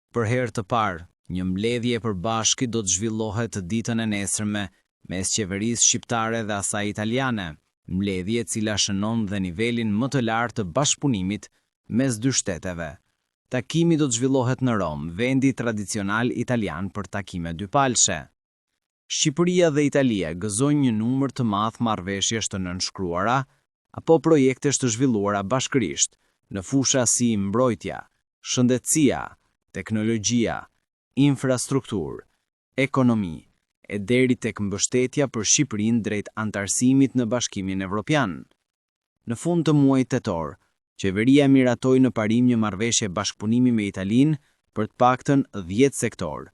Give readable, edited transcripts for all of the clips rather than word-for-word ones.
Për herë të parë, një mbledhje e përbashkët do të zhvillohet ditën e nesërme mes qeverisë shqiptare dhe asaj italiane, mbledhje e cila shënon dhe nivelin më të lartë të bashkëpunimit mes dy shteteve. Takimi do të zhvillohet në Rom, vendi tradicional italian për takime dypalshe. Shqipëria dhe Italia gëzojnë një numër të madh marrëveshjesh të nënshkruara apo projektesh të zhvilluara bashkërisht në fusha si mbrojtja, shëndetësia, teknologjia, infrastrukturë, ekonomi, e deri tek mbështetja për Shqipërinë drejt antarësimit në Bashkimin Evropian. Në fund të muajit tetor, qeveria miratoi në parim një marrëveshje bashkëpunimi me Italinë për të paktën 10 sektor.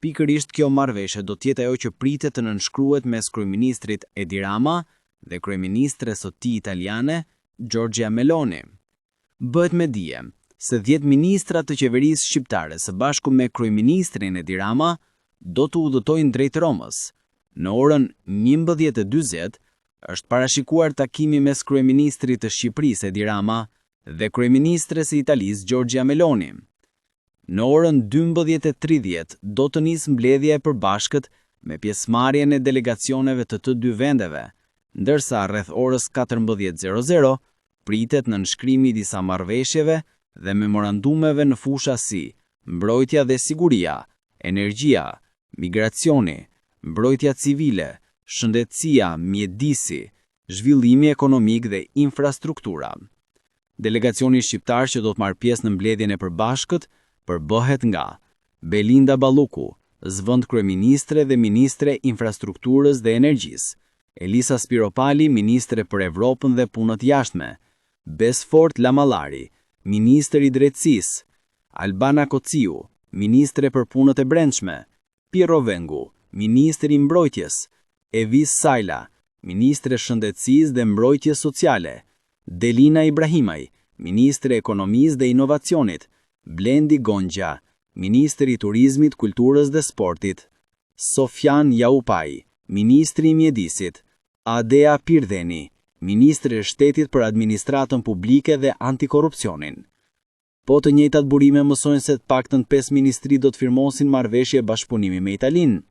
Pikërisht kjo marrëveshje do të jetë ajo që pritet të nënshkruhet mes kryeministrit Edi Rama dhe kryeministres së tij italiane, Giorgia Meloni. Bëhet me dije se 10 ministra të qeverisë shqiptare së bashku me kryeministrin Edi Rama do të udhëtojnë drejt Romës. Në orën 11:40 është parashikuar takimi mes kryeministrit të Shqipërisë Edi Rama dhe kryeministres së Italisë Giorgia Meloni. Në orën 12:30 do të nisë mbledhja e përbashkët me pjesëmarrjen e delegacioneve të dy vendeve, ndërsa rreth orës 14:00 pritet nënshkrimi i disa marrëveshjeve dhe memorandumeve në fusha si mbrojtja dhe siguria, energjia, migracioni, mbrojtja civile, shëndetësia, mjedisi, zhvillimi ekonomik dhe infrastruktura. Delegacioni shqiptar që do të marrë pjesë në mbledhjen e përbashkët përbëhet nga Belinda Balluku, zëvend kryeministre dhe ministre infrastrukturës dhe energjisë, Elisa Spiropali, ministre për Evropën dhe punët jashtme, Besfort Lamallari, ministër i drejtësisë, Albana Kociu, ministre për punët e brendshme, Piero Vengu, ministri i mbrojtjes, Evis Sajla, ministre shëndetësisë dhe mbrojtjes sociale, Delina Ibrahimaj, ministre e ekonomisë dhe inovacionit, Blendi Gonxha, ministri i turizmit, kulturës dhe sportit, Sofjan Jaupaj, ministri i mjedisit, Adea Pirdheni, ministri i shtetit për administratën publike dhe antikorrupsionin. Po të njëjtat burime mësojnë se të paktën 5 ministri do të firmosin marrëveshje bashkëpunimi me Italinë.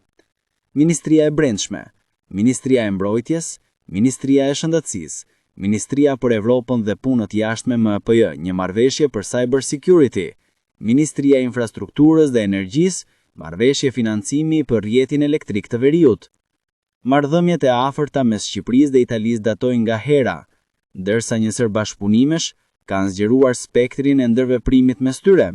Ministria e Brendshme, Ministria e Mbrojtjes, Ministria e Shëndetësisë, Ministria për Evropën dhe punët jashtme MPJ, një marrëveshje për cyber security, Ministria e Infrastrukturës dhe Energjisë, marrëveshje financimi për rrjetin elektrik të veriut. Marrëdhëniet e afërta mes Shqipërisë dhe Italisë datojnë nga hera, ndërsa njësër bashkëpunimesh kanë zgjeruar spektrin e ndërveprimit mes tyre.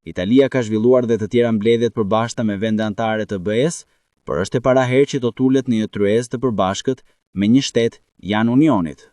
Italia ka zhvilluar dhe të tjera mbledhjet përbashkëta me vende anëtare të BE-s, por është e paraherë që do tulet në një tryezë të përbashkët me një shtet janë Unionit.